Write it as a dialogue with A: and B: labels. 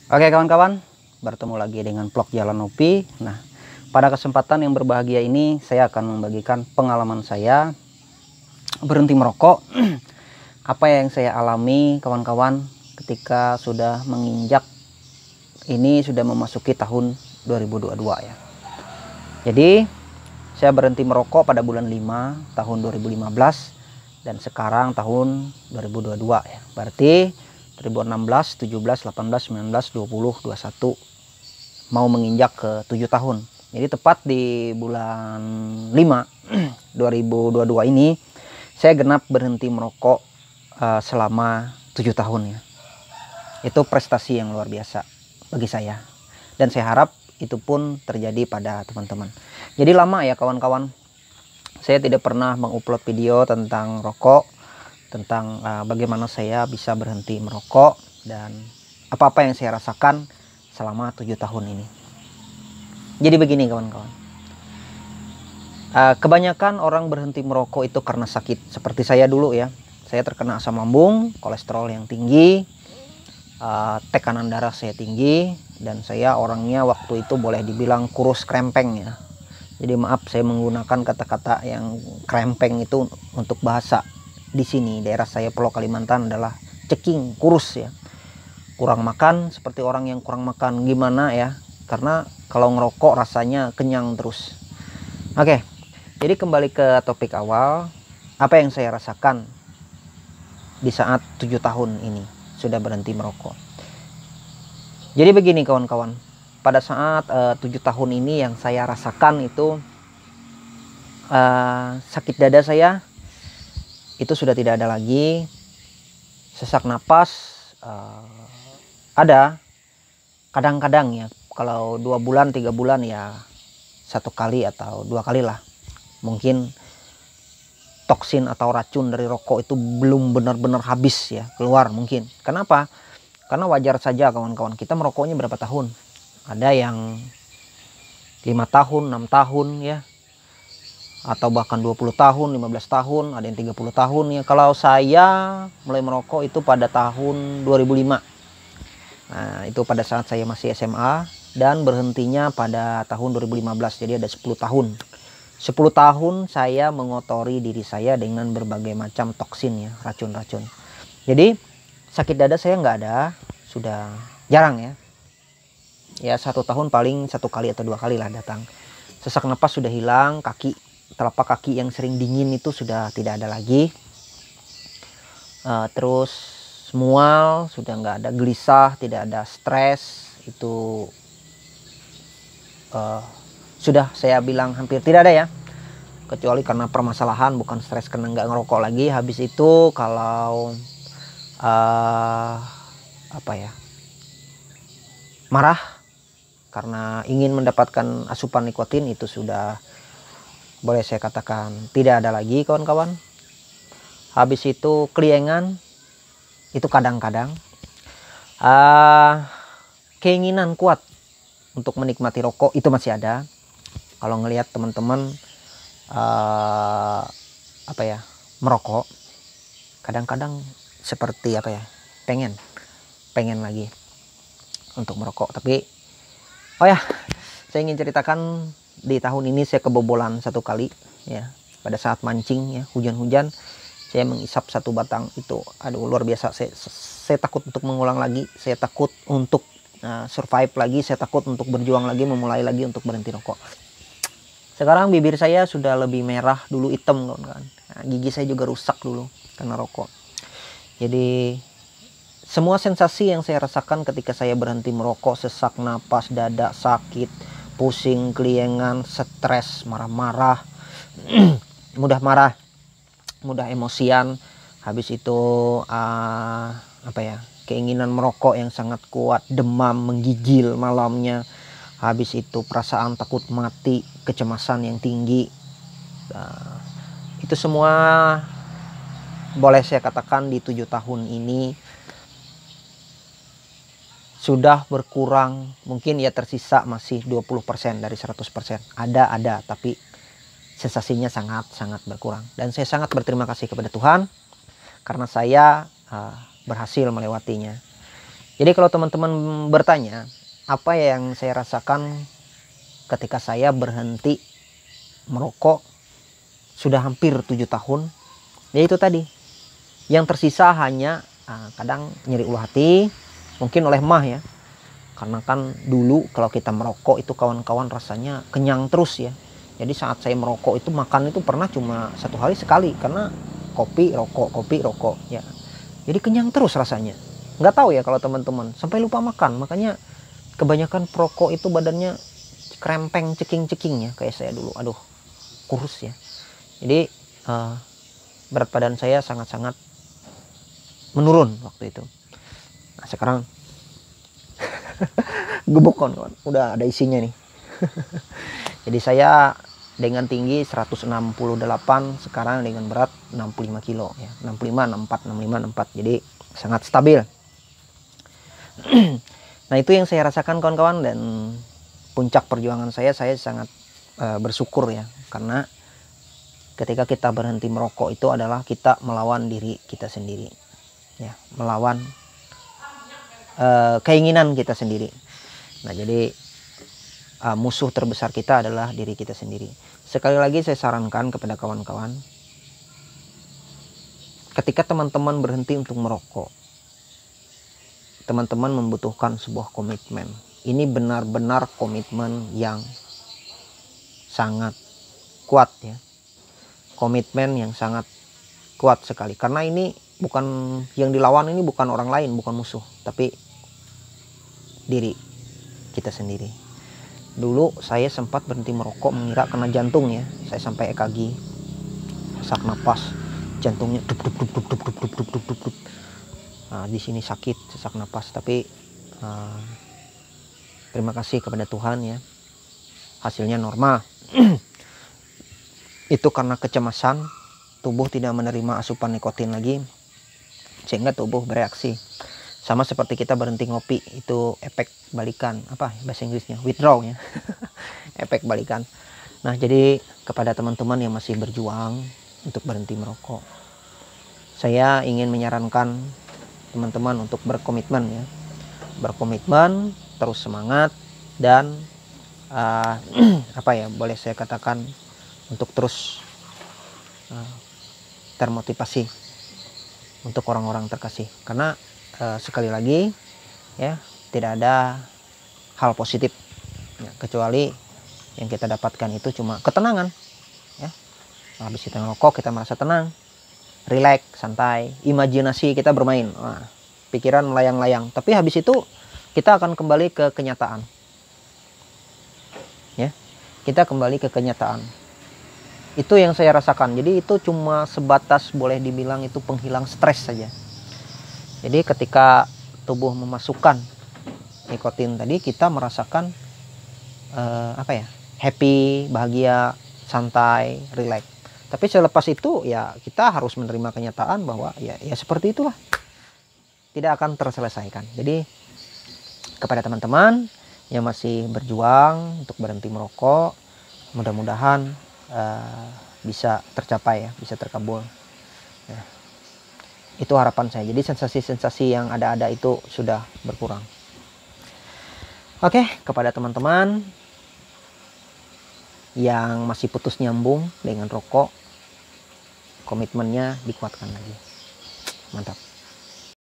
A: Oke kawan-kawan, bertemu lagi dengan vlog Jalan Opi. Nah, pada kesempatan yang berbahagia ini saya akan membagikan pengalaman saya berhenti merokok. Apa yang saya alami kawan-kawan ketika sudah menginjak ini sudah memasuki tahun 2022 ya. Jadi saya berhenti merokok pada bulan 5 tahun 2015 dan sekarang tahun 2022 ya. Berarti 2016, 17, 18, 19, 20, 21 mau menginjak ke 7 tahun. Jadi tepat di bulan 5 2022 ini saya genap berhenti merokok selama 7 tahun ya. Itu prestasi yang luar biasa bagi saya. Dan saya harap itu pun terjadi pada teman-teman. Jadi lama ya kawan-kawan. Saya tidak pernah mengupload video tentang rokok, tentang bagaimana saya bisa berhenti merokok dan apa-apa yang saya rasakan selama 7 tahun ini. Jadi begini kawan-kawan, kebanyakan orang berhenti merokok itu karena sakit. Seperti saya dulu ya, saya terkena asam lambung, kolesterol yang tinggi, tekanan darah saya tinggi, dan saya orangnya waktu itu boleh dibilang kurus krempeng ya. Jadi maaf saya menggunakan kata-kata yang krempeng itu untuk bahasa di sini daerah saya Pulau Kalimantan adalah ceking, kurus ya, kurang makan, seperti orang yang kurang makan gimana ya, karena kalau ngerokok rasanya kenyang terus. Oke, jadi kembali ke topik awal, apa yang saya rasakan di saat 7 tahun ini sudah berhenti merokok. Jadi begini kawan-kawan, pada saat 7 tahun ini yang saya rasakan itu sakit dada saya itu sudah tidak ada lagi, sesak napas ada kadang-kadang ya, kalau 2 bulan 3 bulan ya 1 kali atau 2 kali lah. Mungkin toksin atau racun dari rokok itu belum benar-benar habis ya keluar mungkin. Kenapa? Karena wajar saja kawan-kawan, kita merokoknya berapa tahun? Ada yang 5 tahun, 6 tahun ya, atau bahkan 20 tahun, 15 tahun, ada yang 30 tahun ya. Kalau saya mulai merokok itu pada tahun 2005. Nah, itu pada saat saya masih SMA dan berhentinya pada tahun 2015. Jadi ada 10 tahun. 10 tahun saya mengotori diri saya dengan berbagai macam toksin ya, racun-racun. Jadi sakit dada saya nggak ada, sudah jarang ya. Ya 1 tahun paling 1 kali atau 2 kali lah datang. Sesak napas sudah hilang, telapak kaki yang sering dingin itu sudah tidak ada lagi. Terus mual sudah nggak ada, gelisah, tidak ada stres, itu sudah saya bilang hampir tidak ada ya. Kecuali karena permasalahan, bukan stres karena nggak ngerokok lagi. Habis itu kalau marah karena ingin mendapatkan asupan nikotin, itu sudah boleh saya katakan tidak ada lagi kawan-kawan. Habis itu keliengan, itu kadang-kadang. Keinginan kuat untuk menikmati rokok itu masih ada. Kalau ngelihat teman-teman merokok, kadang-kadang seperti pengen lagi untuk merokok. Tapi saya ingin ceritakan di tahun ini saya kebobolan 1 kali ya, pada saat mancing ya, hujan-hujan saya mengisap 1 batang itu, aduh luar biasa. Saya takut untuk mengulang lagi, saya takut untuk survive lagi, saya takut untuk berjuang lagi, memulai lagi untuk berhenti rokok. Sekarang bibir saya sudah lebih merah, dulu hitam kawan-kawan. Nah, gigi saya juga rusak dulu karena rokok. Jadi semua sensasi yang saya rasakan ketika saya berhenti merokok, sesak napas, dada sakit, pusing, keliengan, stres, marah-marah, mudah marah, mudah emosian, habis itu keinginan merokok yang sangat kuat, demam, menggigil malamnya, habis itu perasaan takut mati, kecemasan yang tinggi. Itu semua boleh saya katakan di 7 tahun ini sudah berkurang. Mungkin ya tersisa masih 20% dari 100%. Ada, tapi sensasinya sangat berkurang. Dan saya sangat berterima kasih kepada Tuhan karena saya berhasil melewatinya. Jadi kalau teman-teman bertanya, apa yang saya rasakan ketika saya berhenti merokok sudah hampir 7 tahun, ya itu tadi. Yang tersisa hanya kadang nyeri ulu hati, mungkin oleh mah ya. Karena kan dulu kalau kita merokok itu kawan-kawan rasanya kenyang terus ya. Jadi saat saya merokok itu makan itu pernah cuma 1 hari sekali, karena kopi rokok ya. Jadi kenyang terus rasanya. Nggak tahu ya kalau teman-teman, sampai lupa makan. Makanya kebanyakan perokok itu badannya krempeng, ceking-ceking ya, kayak saya dulu. Aduh, kurus ya. Jadi berat badan saya sangat-sangat menurun waktu itu. Nah, sekarang gebuk kawan, udah ada isinya nih. Jadi saya dengan tinggi 168, sekarang dengan berat 65 kilo ya, 65, 64, 65, 64. Jadi sangat stabil. Nah, itu yang saya rasakan kawan-kawan, dan puncak perjuangan saya sangat bersyukur ya, karena ketika kita berhenti merokok itu adalah kita melawan diri kita sendiri ya, melawan keinginan kita sendiri. Nah, jadi musuh terbesar kita adalah diri kita sendiri. Sekali lagi saya sarankan kepada kawan-kawan, ketika teman-teman berhenti untuk merokok, teman-teman membutuhkan sebuah komitmen. Ini benar-benar komitmen yang sangat kuat ya. Komitmen yang sangat kuat sekali. Karena ini bukan, yang dilawan ini bukan orang lain, bukan musuh, tapi diri kita sendiri. Dulu saya sempat berhenti merokok mengira kena jantung ya. Saya sampai EKG, sesak napas, jantungnya dup dup dup dup dup dup dup dup dup dup dup. Nah, di sini sakit, sesak napas, tapi terima kasih kepada Tuhan ya, hasilnya normal. Itu karena kecemasan, tubuh tidak menerima asupan nikotin lagi, sehingga tubuh bereaksi. Sama seperti kita berhenti ngopi, itu efek balikan, apa bahasa Inggrisnya, withdraw ya. Efek balikan. Nah, jadi kepada teman-teman yang masih berjuang untuk berhenti merokok, saya ingin menyarankan teman-teman untuk berkomitmen ya, berkomitmen, terus semangat, dan apa ya, boleh saya katakan untuk terus termotivasi untuk orang-orang terkasih. Karena sekali lagi ya, tidak ada hal positif ya, kecuali yang kita dapatkan itu cuma ketenangan ya. Habis kita ngerokok kita merasa tenang, rileks, santai, imajinasi kita bermain, pikiran melayang-layang. Tapi habis itu kita akan kembali ke kenyataan ya, kita kembali ke kenyataan. Itu yang saya rasakan. Jadi itu cuma sebatas, boleh dibilang itu penghilang stres saja. Jadi ketika tubuh memasukkan nikotin tadi, kita merasakan apa ya, happy, bahagia, santai, rileks. Tapi selepas itu ya kita harus menerima kenyataan bahwa ya seperti itulah, tidak akan terselesaikan. Jadi kepada teman-teman yang masih berjuang untuk berhenti merokok, mudah-mudahan bisa tercapai ya, bisa terkabul ya. Itu harapan saya. Jadi sensasi-sensasi yang ada itu sudah berkurang. Oke, kepada teman-teman yang masih putus nyambung dengan rokok, komitmennya dikuatkan lagi. Mantap.